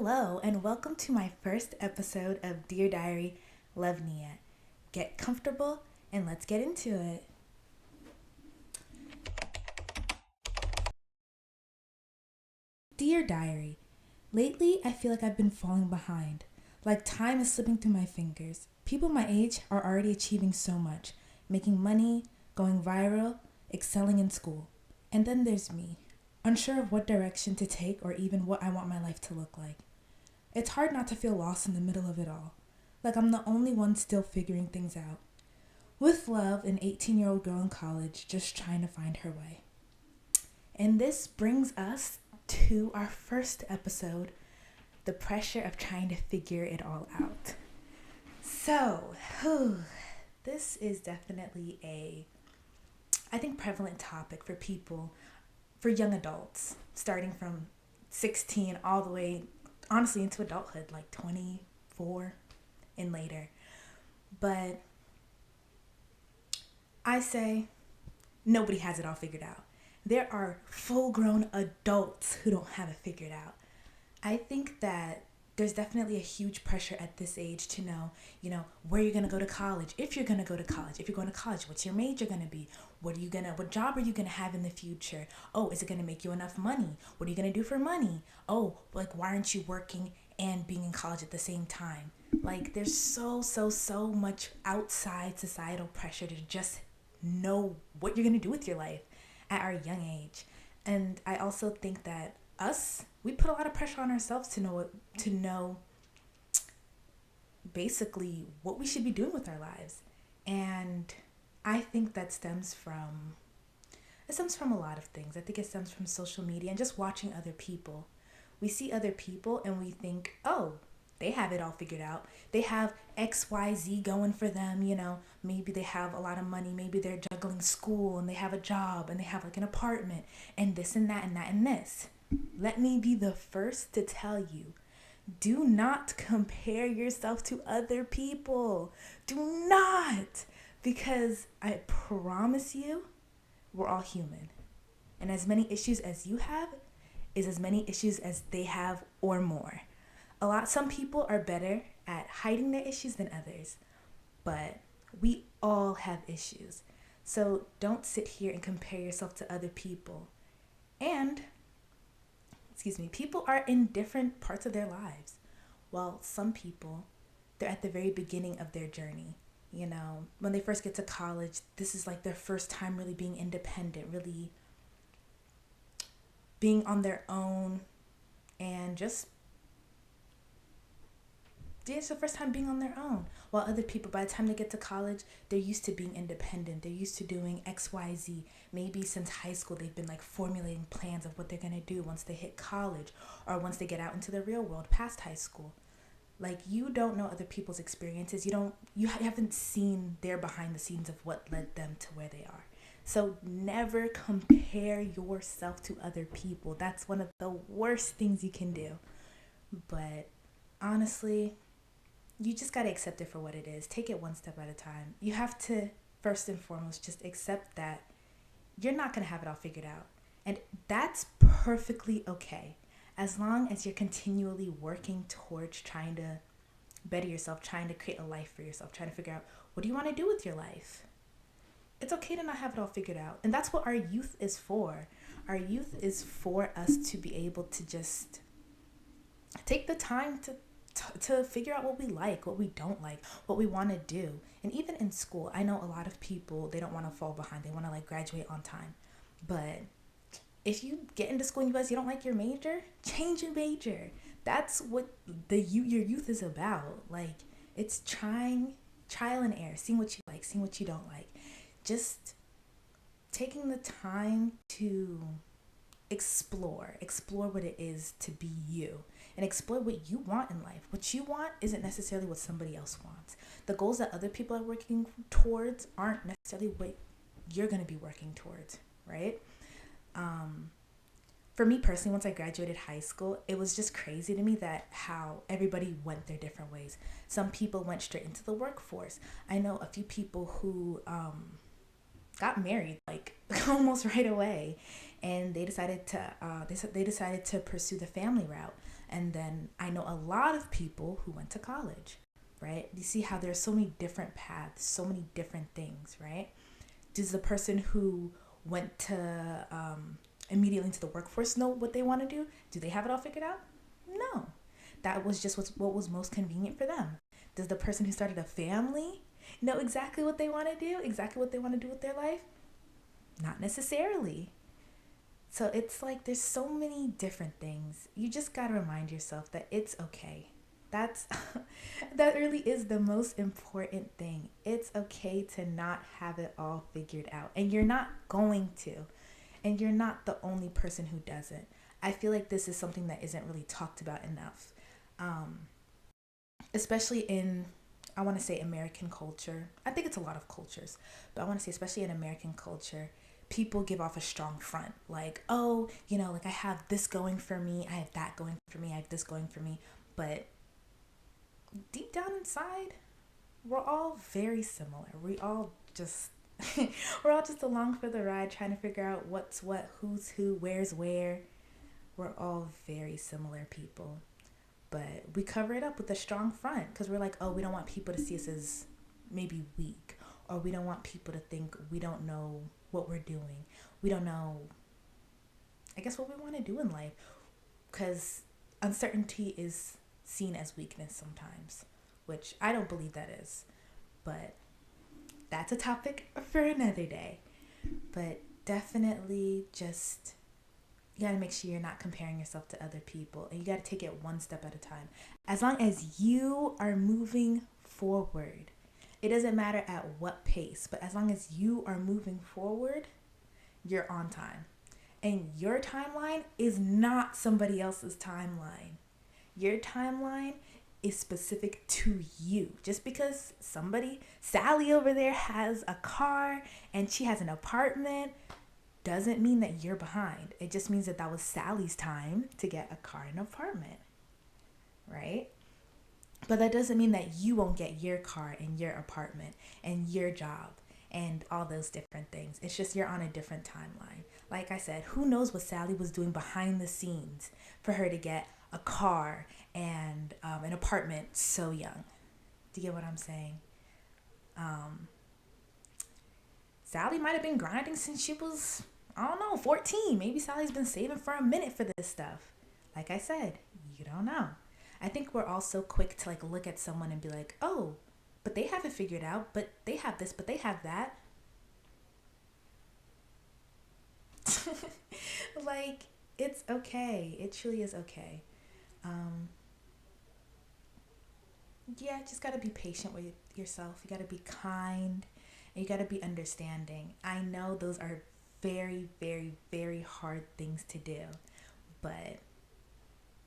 Hello, and welcome to my first episode of Dear Diary, Love Nia. Get comfortable and let's get into it. Dear Diary, lately I feel like I've been falling behind. Like time is slipping through my fingers. People my age are already achieving so much, making money, going viral, excelling in school. And then there's me, unsure of what direction to take or even what I want my life to look like. It's hard not to feel lost in the middle of it all, like I'm the only one still figuring things out. With love, an 18-year-old girl in college just trying to find her way. And this brings us to our first episode, the pressure of trying to figure it all out. So, this is definitely I think, prevalent topic for people, for young adults, starting from 16 all the way, honestly, into adulthood, like 24 and later. But I say nobody has it all figured out. There are full-grown adults who don't have it figured out. I think that there's definitely a huge pressure at this age to know, where you're going to go to college. If you're going to go to college, if you're going to college, what's your major going to be? What job are you going to have in the future? Oh, is it going to make you enough money? What are you going to do for money? Oh, like, why aren't you working and being in college at the same time? Like, there's so much outside societal pressure to just know what you're going to do with your life at our young age. And I also think that we put a lot of pressure on ourselves to know basically what we should be doing with our lives. And I think that stems from a lot of things. I think it stems from social media and just watching other people. We see other people and we think, oh, they have it all figured out. They have XYZ going for them, maybe they have a lot of money, maybe they're juggling school and they have a job and they have like an apartment and this and that and that and this. Let me be the first to tell you, do not compare yourself to other people. Do not. Because I promise you, we're all human. And as many issues as you have is as many issues as they have or more. Some people are better at hiding their issues than others, but we all have issues. So don't sit here and compare yourself to other people. And people are in different parts of their lives. Well, some people, they're at the very beginning of their journey. When they first get to college, this is like their first time really being independent, really being on their own, and just it's the first time being on their own. While other people, by the time they get to college, they're used to being independent. They're used to doing XYZ. Maybe since high school, they've been like formulating plans of what they're going to do once they hit college or once they get out into the real world past high school. Like, you don't know other people's experiences. You haven't seen their behind the scenes of what led them to where they are. So never compare yourself to other people. That's one of the worst things you can do. But honestly, you just got to accept it for what it is. Take it one step at a time. You have to, first and foremost, just accept that you're not going to have it all figured out. And that's perfectly okay. As long as you're continually working towards trying to better yourself, trying to create a life for yourself, trying to figure out, what do you want to do with your life? It's okay to not have it all figured out. And that's what our youth is for. Our youth is for us to be able to just take the time to figure out what we like, what we don't like, what we want to do. And even in school, I know a lot of people, they don't want to fall behind. They want to graduate on time. But if you get into school and you realize you don't like your major, change your major. That's what your youth is about. Like, it's trial and error, seeing what you like, seeing what you don't like. Just taking the time to explore what it is to be you, and explore what you want in life. What you want isn't necessarily what somebody else wants. The goals that other people are working towards aren't necessarily what you're going to be working towards, right? For me personally, once I graduated high school, it was just crazy to me that how everybody went their different ways. Some people went straight into the workforce. I know a few people who got married like almost right away, and they decided to pursue the family route. And then I know a lot of people who went to college, right? You see how there's so many different paths, so many different things, right? Does the person who went to immediately into the workforce know what they want to do? Do they have it all figured out? No. That was just what was most convenient for them. Does the person who started a family know exactly what they want to do, exactly what they want to do with their life? Not necessarily. So it's like there's so many different things. You just got to remind yourself that it's okay. That's that really is the most important thing. It's okay to not have it all figured out. And you're not going to. And you're not the only person who doesn't. I feel like this is something that isn't really talked about enough. Um, Especially in, I want to say, American culture. I think it's a lot of cultures, but I want to say especially in American culture, people give off a strong front, like, oh, like I have this going for me, I have that going for me, I have this going for me. But deep down inside, we're all very similar. We all just we're all just along for the ride, trying to figure out what's what, who's who, where's where. We're all very similar people, but we cover it up with a strong front because we're like, oh, we don't want people to see us as maybe weak, or we don't want people to think we don't know what we're doing. We don't know, I guess, what we want to do in life, because uncertainty is seen as weakness sometimes, which I don't believe that is. But that's a topic for another day. But definitely just, you got to make sure you're not comparing yourself to other people, and you got to take it one step at a time. As long as you are moving forward, it doesn't matter at what pace, but as long as you are moving forward, you're on time. And your timeline is not somebody else's timeline. Your timeline is specific to you. Just because Sally over there has a car and she has an apartment, doesn't mean that you're behind. It just means that that was Sally's time to get a car and an apartment, right? But that doesn't mean that you won't get your car and your apartment and your job and all those different things. It's just you're on a different timeline. Like I said, who knows what Sally was doing behind the scenes for her to get a car and an apartment so young. Do you get what I'm saying? Sally might have been grinding since she was, I don't know, 14. Maybe Sally's been saving for a minute for this stuff. Like I said, you don't know. I think we're all so quick to like look at someone and be like, oh, but they have it figured out, but they have this, but they have that. Like, it's okay. It truly is okay. Um, yeah, just gotta be patient with yourself. You gotta be kind, and you gotta be understanding. I know those are very, very, very hard things to do, but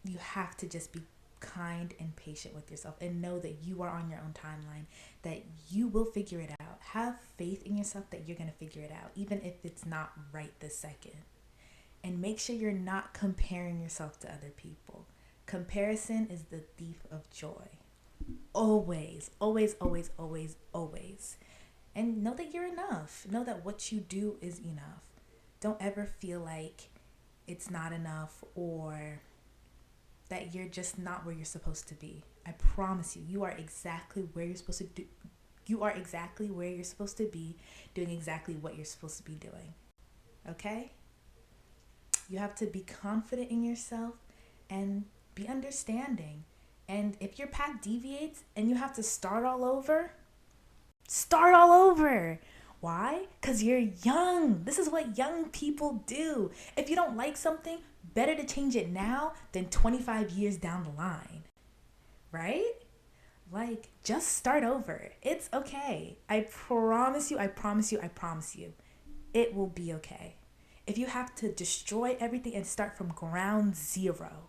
you have to just be kind and patient with yourself and know that you are on your own timeline, that you will figure it out. Have faith in yourself that you're going to figure it out, even if it's not right this second. And make sure you're not comparing yourself to other people. Comparison is the thief of joy. Always, always, always, always, always. And know that you're enough. Know that what you do is enough. Don't ever feel like it's not enough or that you're just not where you're supposed to be. I promise you, you are exactly where you're supposed to do. You are exactly where you're supposed to be, doing exactly what you're supposed to be doing. Okay? You have to be confident in yourself and be understanding. And if your path deviates and you have to start all over, start all over. Why? Because you're young. This is what young people do. If you don't like something, better to change it now than 25 years down the line. Right? Like, just start over. It's okay. I promise you, I promise you, I promise you. It will be okay. If you have to destroy everything and start from ground zero,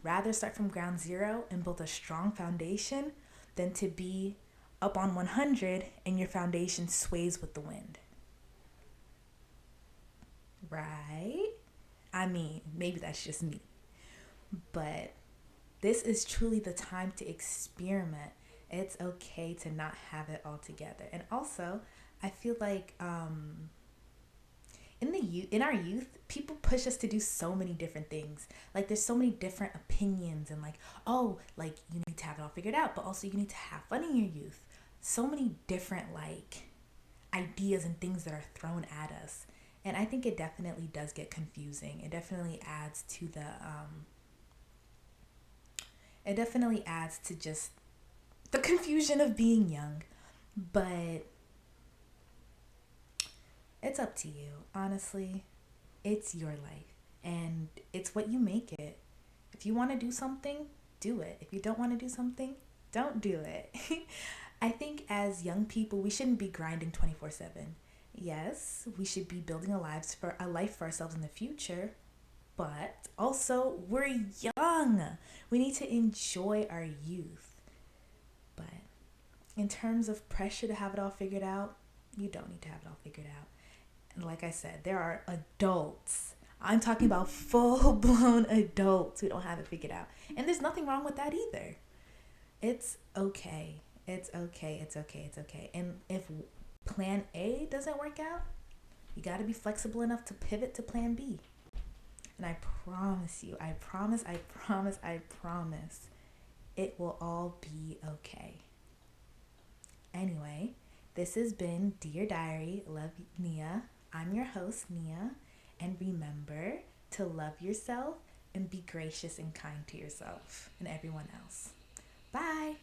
rather start from ground zero and build a strong foundation than to be up on 100 and your foundation sways with the wind. Right? I mean, maybe that's just me. But this is truly the time to experiment. It's okay to not have it all together. And also, I feel like in our youth, people push us to do so many different things. Like there's so many different opinions and like, oh, like you need to have it all figured out, but also you need to have fun in your youth. So many different like ideas and things that are thrown at us. And I think it definitely does get confusing. It definitely adds to just the confusion of being young. But it's up to you. Honestly, it's your life and it's what you make it. If you want to do something, do it. If you don't want to do something, don't do it. I think as young people, we shouldn't be grinding 24/7. Yes, we should be building a life for ourselves in the future, but also we're young. We need to enjoy our youth. But in terms of pressure to have it all figured out, you don't need to have it all figured out. And like I said, there are adults. I'm talking about full blown adults who don't have it figured out. And there's nothing wrong with that either. It's okay. It's okay. It's okay. It's okay. And if plan A doesn't work out, you got to be flexible enough to pivot to plan B. And I promise you, I promise, it will all be okay. Anyway, this has been Dear Diary, Love Nia. I'm your host, Nia. And remember to love yourself and be gracious and kind to yourself and everyone else. Bye.